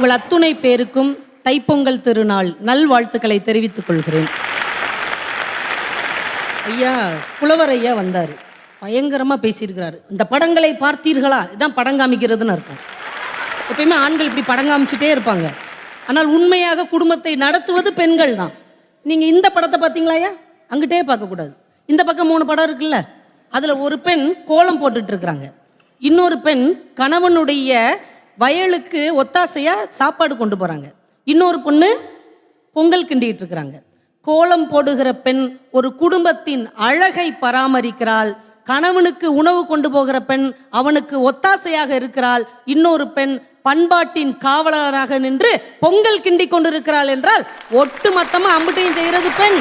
உங்கள் அத்துணை பேருக்கும் தைப்பொங்கல் திருநாள் நல்வாழ்த்துக்களை தெரிவித்துக் கொள்கிறேன். ஐயா புலவர் ஐயா வந்தார், பயங்கரமாக பேசியிருக்கிறாரு. இந்த படங்களை பார்த்தீர்களா? இதான் படம் காமிக்கிறதுன்னு அர்த்தம். எப்பயுமே ஆண்கள் இப்படி படம் காமிச்சிட்டே இருப்பாங்க, ஆனால் உண்மையாக குடும்பத்தை நடத்துவது பெண்கள் தான். நீங்கள் இந்த படத்தை பார்த்தீங்களா ஐயா? அங்கிட்டே பார்க்கக்கூடாது. இந்த பக்கம் 3 படம் இருக்குல்ல, அதில் ஒரு பெண் கோலம் போட்டுட்டு இருக்கிறாங்க, இன்னொரு பெண் கணவனுடைய வயலுக்கு ஒத்தாசையாக சாப்பாடு கொண்டு போகிறாங்க, இன்னொரு பொண்ணு பொங்கல் கிண்டிகிட்டு இருக்கிறாங்க. கோலம் போடுகிற பெண் ஒரு குடும்பத்தின் அழகை பராமரிக்கிறாள். கணவனுக்கு உணவு கொண்டு போகிற பெண் அவனுக்கு ஒத்தாசையாக இருக்கிறாள். இன்னொரு பெண் பண்பாட்டின் காவலராக நின்று பொங்கல் கிண்டி கொண்டிருக்கிறாள் என்றால் ஒட்டு மொத்தமாக அம்புட்டையும் செய்கிறது பெண்.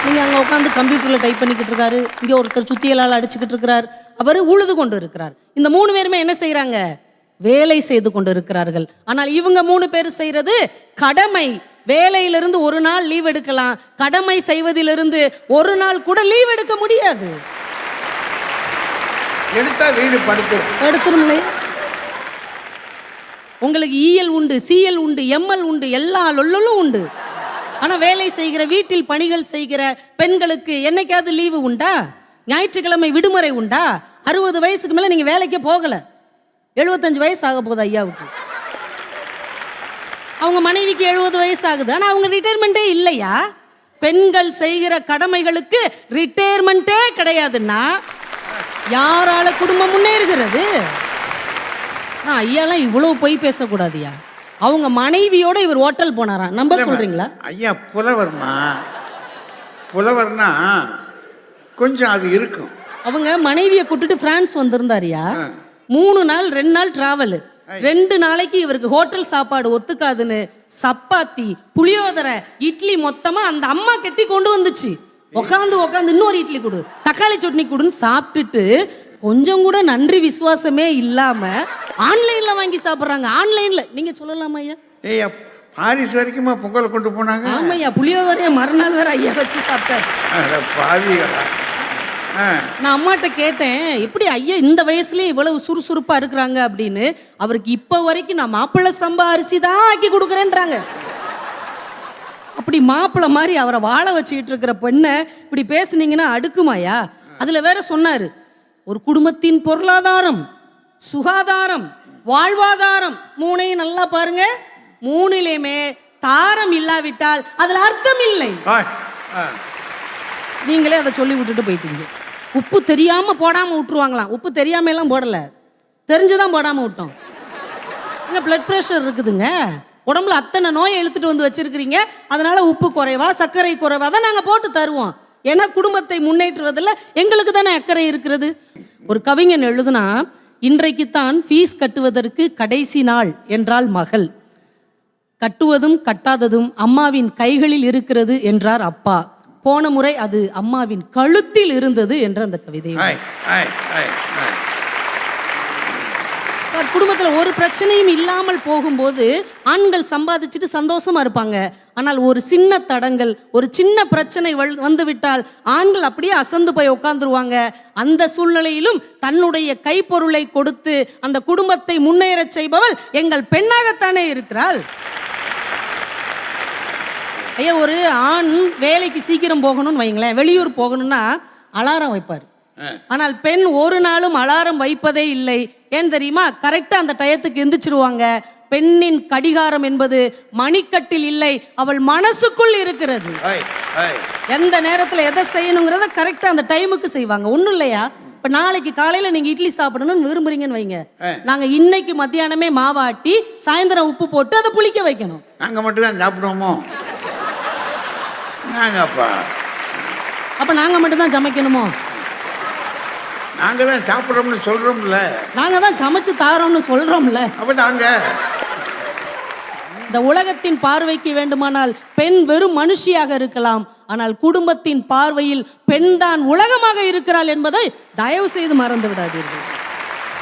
நீங்கள் அங்கே உட்காந்து கம்ப்யூட்டரில் டைப் பண்ணிக்கிட்டு இருக்காரு, இங்கே ஒருத்தர் சுத்தியலால் அடிச்சுக்கிட்டு இருக்கிறார், அவர் உழுது கொண்டு இருக்கிறார். இந்த 3 பேருமே என்ன செய்கிறாங்க? வேலை செய்து கொண்டு இருக்கிறார்கள். ஆனால் இவங்க 3 பேர் செய்கிறது கடமை. வேலையிலிருந்து ஒரு நாள் லீவ் எடுக்கலாம், கடமை செய்வதிலிருந்து ஒரு நாள் கூட லீவ் எடுக்க முடியாது. எடுத்தா வீடு எடுத்துரும். உங்களுக்கு இஎல் உண்டு, சிஎல் உண்டு, எம்எல் உண்டு, எல்லா லொல்லும் உண்டு. ஆனால் வேலை செய்கிற வீட்டில் பணிகள் செய்கிற பெண்களுக்கு என்னைக்காவது லீவு உண்டா? ஞாயிற்றுக்கிழமை விடுமுறை உண்டா? 60 வயசுக்கு மேலே நீங்கள் வேலைக்கே போகலை, 75 வயசு ஆக போகுது ஐயாவுக்கு. அவங்க மனைவிக்கு 70 வயசு ஆகுது, ஆனால் அவங்க ரிட்டையர்மெண்ட்டே இல்லையா? பெண்கள் செய்கிற கடமைகளுக்கு ரிட்டையர்மெண்ட்டே கிடையாதுன்னா யாரால குடும்பம் முன்னேறுகிறது? ஐயாலாம் இவ்வளவு போய் பேசக்கூடாதுயா. அவங்க மனைவியோட இவர் ஹோட்டல் போனாராம், நம்ப சொல்றீங்களா? ஐயா புலவர்னா கொஞ்சம் அது இருக்கும். அவங்க மனைவியை கூட்டிட்டு பிரான்ஸ் வந்திருந்தாரியா. 3 நாள் 2 நாள் டிராவல். 2 நாளைக்கு இவருக்கு ஹோட்டல் சாப்பாடு ஒத்துக்காதுன்னு சப்பாத்தி, புளியோதரை, இட்லி மொத்தமா அந்த அம்மா கட்டி கொண்டு வந்துச்சு. உட்காந்து இன்னொரு இட்லி கொடு, தக்காளி சட்னி கொடுன்னு சாப்பிட்டுட்டு கொஞ்சம் கூட நன்றி விசுவாசமே இல்லாம ஆன்லைன்ல வாங்கி சாப்பிட்றாங்க. ஆன்லைன்ல நீங்க சொல்லலாமா ஐயா? ஏய்யா பாரிஸ் வரைக்குமா பொங்கல் கொண்டு போனாங்க? ஆமாய்யா, புளியோதரைய மறுநாள் வேற ஐயா வச்சு சாப்பிட்டார். நான் அம்மாட்ட கேட்டேன், எப்படி ஐயா இந்த வயசுலயே இவ்வளவு சுறுசுறுப்பா இருக்கிறாங்க அப்படின்னு. அவருக்கு இப்ப வரைக்கும் நான் மாப்பிள்ளை சம்பா அரிசி தான் ஆக்கி கொடுக்குறேன்றாங்க. அப்படி மாப்பிள்ளை மாதிரி அவரை வாழ வச்சுக்கிட்டு இருக்கிற பெண்ணை இப்படி பேசுனீங்கன்னா அடுக்குமாயா? அதுல வேற சொன்னாரு, ஒரு குடும்பத்தின் பொருளாதாரம், சுகாதாரம், வாழ்வாதாரம் 3ஐயும் நல்லா பாருங்க. 3லையுமே தாரம் இல்லாவிட்டால் அதுல அர்த்தம் இல்லை. நீங்களே அதை சொல்லி விட்டுட்டு போயிட்டீங்க. உப்பு தெரியாம போடாம விட்டுருவாங்களாம். உப்பு தெரியாம எல்லாம் போடல, தெரிஞ்சுதான் போடாம விட்டோம். இங்க பிளட் பிரஷர் இருக்குதுங்க, உடம்புல அத்தனை நோயை இழுத்துட்டு வந்து வச்சிருக்கிறீங்க. அதனால உப்பு குறைவா சர்க்கரை குறைவா தான் நாங்க போட்டு தருவோம். ஏன்னா குடும்பத்தை முன்னேற்றுவதில் எங்களுக்கு தானே அக்கறை இருக்கிறது. ஒரு கவிஞன் எழுதுனா, இன்றைக்குத்தான் ஃபீஸ் கட்டுவதற்கு கடைசி நாள் என்றால் மகள், கட்டுவதும் கட்டாததும் அம்மாவின் கைகளில் இருக்கிறது என்றார் அப்பா. போன முறை அது அம்மாவின் கழுத்தில் இருந்தது என்ற அந்த கவிதை. சார், குடும்பத்தில் ஒரு பிரச்சனையும் இல்லாமல் போகும்போது ஆண்கள் சம்பாதிச்சுட்டு சந்தோஷமா இருப்பாங்க. ஆனால் ஒரு சின்ன தடங்கள், ஒரு சின்ன பிரச்சனை வந்துவிட்டால் ஆண்கள் அப்படியே அசந்து போய் உட்கார்ந்துருவாங்க. அந்த சூழ்நிலையிலும் தன்னுடைய கைப்பொருளை கொடுத்து அந்த குடும்பத்தை முன்னேற செய்பவள் எங்கள் பெண்ணாகத்தானே இருக்கிறாள். ஐயா, ஒரு ஆண் வேலைக்கு சீக்கிரம் போகணும்னு வைங்களேன், வெளியூர் போகணும்னா அலாரம் வைப்பார். ஆனால் பெண் ஒரு நாளும் அலாரம் வைப்பதே இல்லை. ஏன் தெரியுமா? கரெக்டா அந்த டயத்துக்கு எந்திரிச்சிருவாங்க. பெண்ணின் கடிகாரம் என்பது மணிக்கட்டில் இல்லை, அவள் மனசுக்குள் இருக்கிறது. எந்த நேரத்தில் எதை செய்யணுங்கிறத கரெக்டா அந்த டைமுக்கு செய்வாங்க. ஒன்றும் இல்லையா, இப்ப நாளைக்கு காலையில நீங்க இட்லி சாப்பிடணும்னு விரும்புறீங்கன்னு வைங்க, நாங்க இன்னைக்கு மத்தியானமே மாவாட்டி சாயந்தரம் உப்பு போட்டு அதை புளிக்க வைக்கணும். நாங்க மட்டும் தான் சாப்பிடுவோமோ? அப்ப நாங்க மட்டும் தான் சமைக்கணுமோ? நாங்க தான் சாப்பிடுறோம்னு சொல்றோம்ல, நாங்க தான் சமைச்சு தாரோம்னு சொல்றோம்ல. அப்ப நாங்க இந்த உலகத்தின் பார்வைக்கு வேண்டுமானால் பெண் வெறும் மனுஷியாக இருக்கலாம், ஆனால் குடும்பத்தின் பார்வையில் பெண் தான் உலகமாக இருக்கிறாள் என்பதை தயவு செய்து மறந்து விடாதீர்கள்.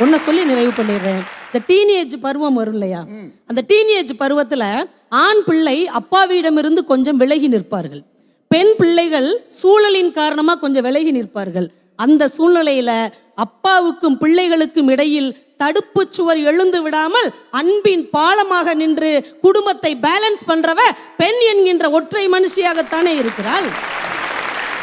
ஒன்ன சொல்லி நிறைவு பண்ணிடுறேன். இந்த டீனேஜ் பருவம் வரும் இல்லையா, அந்த டீனேஜ் பருவத்துல ஆண் பிள்ளை அப்பாவிடமிருந்து கொஞ்சம் விலகி நிற்பார்கள், பெண் பிள்ளைகள் சூழலின் காரணமா கொஞ்சம் விலகி நிற்பார்கள். அந்த சூழ்நிலையில அப்பாவுக்கும் பிள்ளைகளுக்கும் இடையில் தடுப்பு சுவர் எழுந்து விடாமல் அன்பின் பாலமாக நின்று குடும்பத்தை பேலன்ஸ் பண்றவ பெண் என்கின்ற ஒற்றை மனுஷியாகத்தானே இருக்கிறாள்.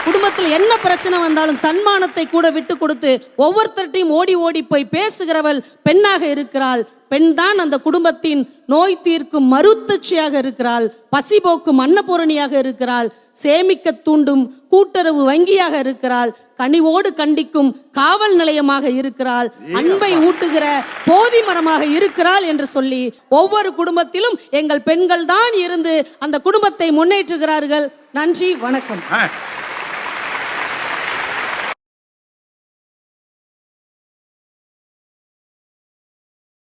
குடும்பத்தில் என்ன பிரச்சனை வந்தாலும் தன்மானத்தை கூட விட்டு கொடுத்து ஒவ்வொருத்தர்ட்டையும் ஓடி ஓடி போய் பேசுகிறவள் பெண்ணாக இருக்கிறாள். பெண் தான் அந்த குடும்பத்தின் நோய் தீர்க்கும் மருத்துவச்சியாக இருக்கிறாள், பசிபோக்கும் அன்னபூரணியாக இருக்கிறாள், சேமிக்க தூண்டும் கூட்டுறவு வங்கியாக இருக்கிறாள், கனிவோடு கண்டிக்கும் காவல் நிலையமாக இருக்கிறாள், அன்பை ஊட்டுகிற போதி மரமாக இருக்கிறாள் என்று சொல்லி ஒவ்வொரு குடும்பத்திலும் எங்கள் பெண்கள் தான் இருந்து அந்த குடும்பத்தை முன்னேற்றுகிறார்கள். நன்றி, வணக்கம்.